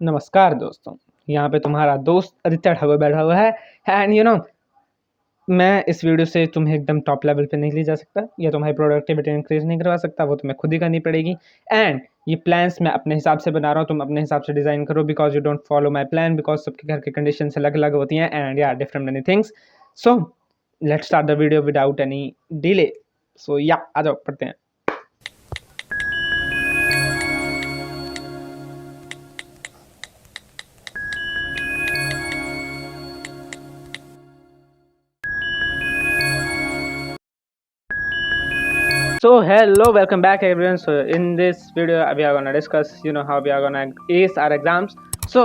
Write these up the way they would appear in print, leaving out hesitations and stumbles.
नमस्कार दोस्तों, यहाँ पे तुम्हारा दोस्त आदित्य ठाकुर बैठा हुआ है। एंड मैं इस वीडियो से तुम्हें एकदम टॉप लेवल पे नहीं ले जा सकता या तुम्हारी प्रोडक्टिविटी इंक्रीज नहीं करवा सकता, वो तुम्हें खुद ही करनी पड़ेगी। एंड ये प्लान्स मैं अपने हिसाब से बना रहा हूँ, तुम अपने हिसाब से डिज़ाइन करो because you don't follow my plan, because सबके घर की कंडीशन अलग अलग होती हैं एंड या different many things. So let's start the video without any delay. So या आ जाओ पढ़ते हैं। So hello, welcome back everyone. So in this video we are gonna discuss how we are gonna ace our exams. So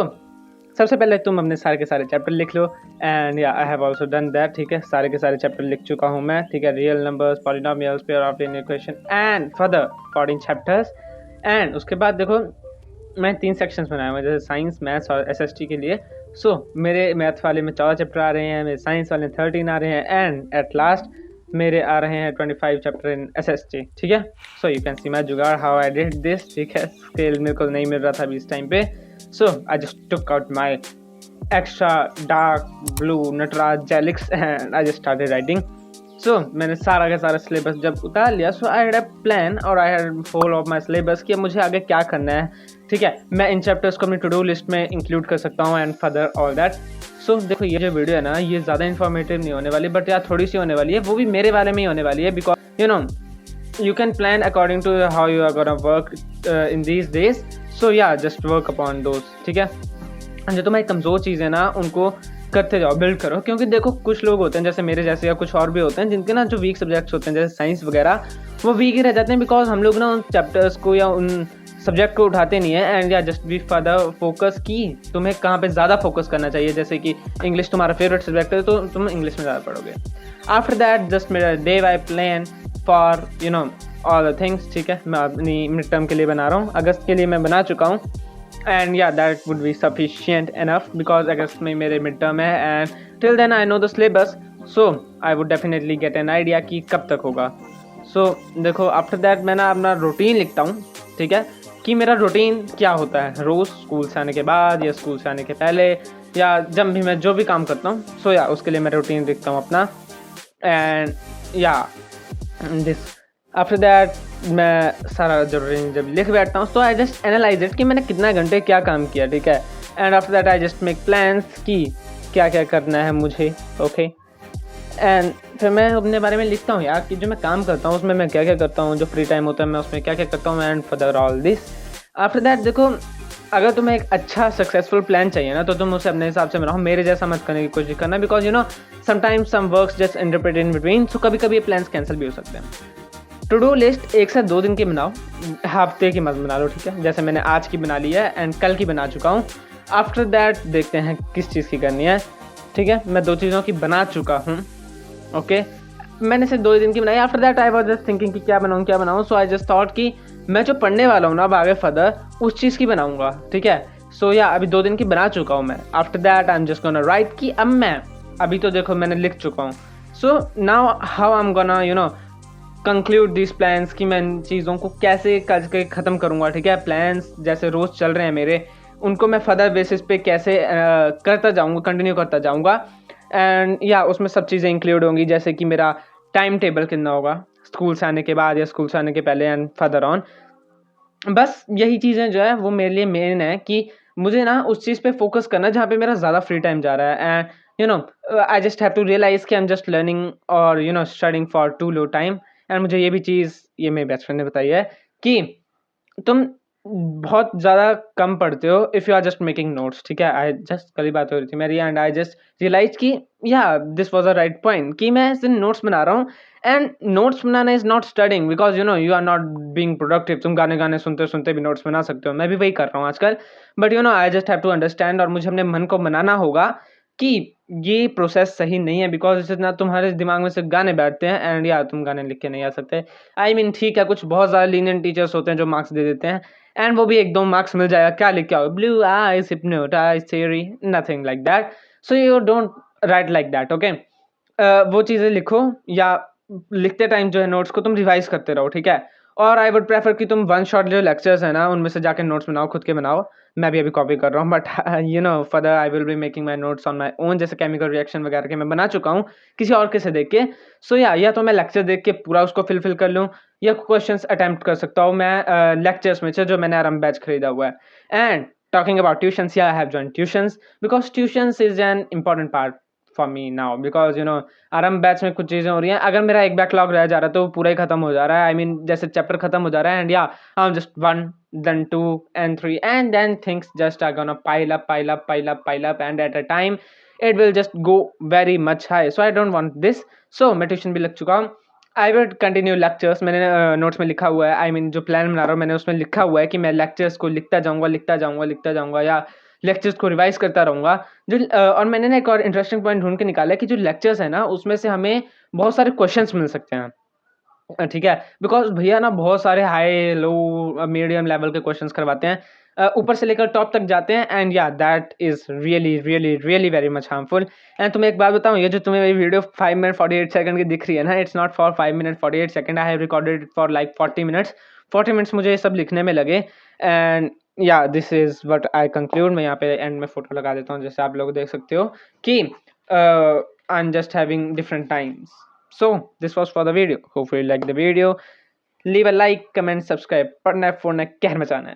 सबसे पहले तुम अपने सारे के सारे चैप्टर लिख लो एंड या I have also done that. ठीक है, सारे के सारे चैप्टर लिख चुका हूँ मैं। ठीक है, real numbers, polynomials, pair of linear equation and further 14 chapters. And उसके बाद देखो मैं 3 सेक्शंस बनाए हुए हैं, जैसे साइंस, मैथ्स और एसएसटी के लिए। सो मेरे मैथ वाले में 14 चैप्टर आ रहे हैं, मेरे साइंस वाले में 13 आ रहे हैं एंड एट लास्ट मेरे आ रहे हैं 25 चैप्टर इन एसएसटी। ठीक है, so you can see my जुगाड़ हाउ आई डिड दिस। ठीक है, स्केल मेरे को नहीं मिल रहा था अभी इस टाइम पे, so I just took out my extra dark blue Natraj Gelix and I just started writing. So मैंने सारा का सारा सिलेबस जब उतार लिया, सो आई हैड अ प्लान और I had whole of my syllabus कि मुझे आगे क्या करना है। ठीक है, मैं इन चैप्टर्स को अपनी टू डू लिस्ट में इंक्लूड कर सकता हूँ एंड फर्दर ऑल दैट। सो देखो ये जो वीडियो है ना, ये ज़्यादा इन्फॉर्मेटिव नहीं होने वाली, बट यार थोड़ी सी होने वाली है, वो भी मेरे बारे में ही होने वाली है। Because you can plan according to how you are gonna work in these days. So yeah, just work upon those. ठीक है, जो तुम्हारी कमज़ोर चीज़ें ना उनको करते जाओ, बिल्ड करो। क्योंकि देखो कुछ लोग होते हैं जैसे मेरे जैसे या कुछ और भी होते हैं जिनके ना जो वीक सब्जेक्ट्स होते हैं जैसे साइंस वगैरह, वो वीक ही रह जाते हैं बिकॉज हम लोग ना उन चैप्टर्स को या उन सब्जेक्ट को उठाते नहीं है। एंड या जस्ट बी फर्दर फोकस की तुम्हें कहाँ पे ज़्यादा फोकस करना चाहिए। जैसे कि इंग्लिश तुम्हारा फेवरेट सब्जेक्ट है तो तुम इंग्लिश में ज़्यादा पढ़ोगे। आफ्टर दैट जस्ट मेरा day by plan for all the things. ठीक है, मैं अपनी मिड टर्म के लिए बना रहा हूँ, अगस्त के लिए मैं बना चुका हूँ एंड या that would be sufficient enough because अगस्त में मेरे मिड टर्म है and till then I know the syllabus, so I would definitely get an idea कि कब तक होगा। सो देखो आफ्टर दैट मैं ना अपना रूटीन लिखता हूँ। ठीक है, कि मेरा रूटीन क्या होता है रोज़ स्कूल से आने के बाद या स्कूल से आने के पहले या जब भी मैं जो भी काम करता हूँ। सो या उसके लिए मैं रूटीन लिखता हूँ अपना एंड या दिस आफ्टर दैट मैं सारा रूटीन जब लिख बैठता हूँ तो आई जस्ट एनालाइज इट कि मैंने कितना घंटे क्या काम किया। ठीक है, and after that I just make plans कि क्या क्या करना है मुझे। ओके, एंड फिर मैं अपने बारे में लिखता हूँ यार कि जो मैं काम करता हूँ उसमें मैं क्या क्या करता हूँ, जो फ्री टाइम होता है मैं उसमें क्या क्या करता हूँ and further all this. After that देखो अगर तुम्हें एक अच्छा सक्सेसफुल प्लान चाहिए ना तो तुम उसे अपने हिसाब से बनाओ, मेरे जैसा मत करने की कोशिश करना because sometimes some works just interpret in between. So कभी कभी ये प्लान्स कैंसिल भी हो सकते हैं। टू डू लिस्ट 1 से 2 दिन की बनाओ, हफ्ते की मत बना लो। ठीक है, जैसे मैंने आज की बना ली है एंड कल की बना चुका हूँ। आफ्टर दैट देखते हैं किस चीज़ की करनी है। ठीक है, मैं 2 चीज़ों की बना चुका हूँ। ओके, मैंने सिर्फ 2 दिन की बनाई। After that I was just thinking कि क्या बनाऊँ। सो आई जस्ट थॉट कि मैं जो पढ़ने वाला हूँ ना अब आगे फर्दर उस चीज़ की बनाऊँगा। ठीक है, सो या अभी 2 दिन की बना चुका हूँ मैं। After that I am just gonna right कि अब मैं अभी तो देखो मैंने लिख चुका हूँ। So now how I am gonna conclude this plans कि मैं इन चीज़ों को कैसे करके ख़त्म करूँगा। ठीक है, प्लान्स जैसे रोज़ चल रहे हैं मेरे, उनको मैं फर्दर बेसिस पे कैसे करता जाऊँगा, कंटिन्यू करता जाऊँगा एंड या उसमें सब चीज़ें इंक्लूड होंगी। जैसे कि मेरा टाइम टेबल कितना होगा स्कूल से आने के बाद या स्कूल से आने के पहले एंड फर्दर ऑन। बस यही चीज़ें जो है वो मेरे लिए मेन है कि मुझे ना उस चीज़ पे फोकस करना है जहाँ पे मेरा ज़्यादा फ्री टाइम जा रहा है। And I just have to realise कि आई एम जस्ट लर्निंग और studying for too low time. And मुझे ये भी चीज़ ये मेरे बेस्ट फ्रेंड ने बताई है कि तुम बहुत ज़्यादा कम पढ़ते हो if you are just making notes. ठीक है, आई जस्ट कल ही बात हो रही थी मेरी एंड आई जस्ट रियलाइज कि या this was a right point कि मैं सिर्फ नोट्स बना रहा हूँ एंड नोट्स बनाना is not studying because you are not being productive. तुम गाने सुनते सुनते भी नोट्स बना सकते हो, मैं भी वही कर रहा हूँ आजकल। But I just have to understand और मुझे अपने मन को बनाना होगा कि ये प्रोसेस सही नहीं है बिकॉज इससे ना तुम्हारे दिमाग में सिर्फ गाने बैठते हैं एंड या तुम गाने लिख के नहीं आ सकते। आई मीन ठीक है, कुछ बहुत ज़्यादा लीनियंट टीचर्स होते हैं जो मार्क्स दे देते हैं एंड वो भी 1-2 मार्क्स मिल जाएगा, क्या लिख के आओ, blue eyes hypnotise theory, nothing like that. So you don't write like that. Okay, वो चीज़ें लिखो या लिखते टाइम जो है नोट्स को तुम रिवाइज करते रहो। ठीक है, और आई वुड प्रेफर कि तुम वन शॉट जो लेक्चर्स है ना उनमें से जाके नोट्स बनाओ, खुद के बनाओ, मैं भी अभी कॉपी कर रहा हूँ, but you know further I will be making my notes on my own, जैसे केमिकल रिएक्शन वगैरह के मैं बना चुका हूँ किसी और के से देख के। सो या तो मैं लेक्चर देख के पूरा उसको फिल कर लूँ, या क्वेश्चन अटैम्प्ट कर सकता हूँ मैं लेक्चर्स में से जो मैंने आरम बैच खरीदा हुआ है। And talking about tuitions, yeah, I have joined tuitions because tuitions is an important part for me now, because you know आरम बैच में कुछ चीज़ें हो रही हैं। अगर मेरा एक बैकलॉग रह जा रहा है तो वो पूरा ही खत्म हो जा रहा है, आई मीन जैसे चैप्टर खत्म हो जा रहा है, एंड या आई am just 1 then 2 and 3 and then things just are gonna pile up and at a time it will just go very much high, so I don't want this. So मैं tuition भी लग चुका हूँ, I will continue lectures. मैंने notes में लिखा हुआ है, आई मीन जो प्लान बना रहा हूँ मैंने उसमें लिखा हुआ है कि मैं लेक्चर्स को लिखता जाऊँगा या लेक्चर्स को रिवाइज करता रहूँगा। और मैंने ना एक और इंटरेस्टिंग पॉइंट ढूंढ के निकाला है कि जो लेक्चर्स है ना उसमें से हमें बहुत सारे क्वेश्चंस मिल सकते हैं, ठीक है, बिकॉज भैया ना बहुत सारे हाई लो मीडियम लेवल के क्वेश्चंस करवाते हैं, ऊपर से लेकर टॉप तक जाते हैं, एंड या that is really really really very much harmful. And तुम्हें एक बात बताऊं, ये जो तुम्हें मेरी वीडियो 5 मिनट 48 सेकंड की दिख रही है ना, it's not for 5 minute 48 second, I have recorded for like 40 minutes. 40 minutes मुझे ये सब लिखने में लगे, एंड या this is what I conclude. मैं यहाँ पे एंड में फोटो लगा देता हूँ जैसे आप लोग देख सकते हो कि I am just having different times. So this was for the video. Hopefully you like the video. Leave a like, comment, subscribe. पढ़ना है, फोड़ना है, कहर मचाना है।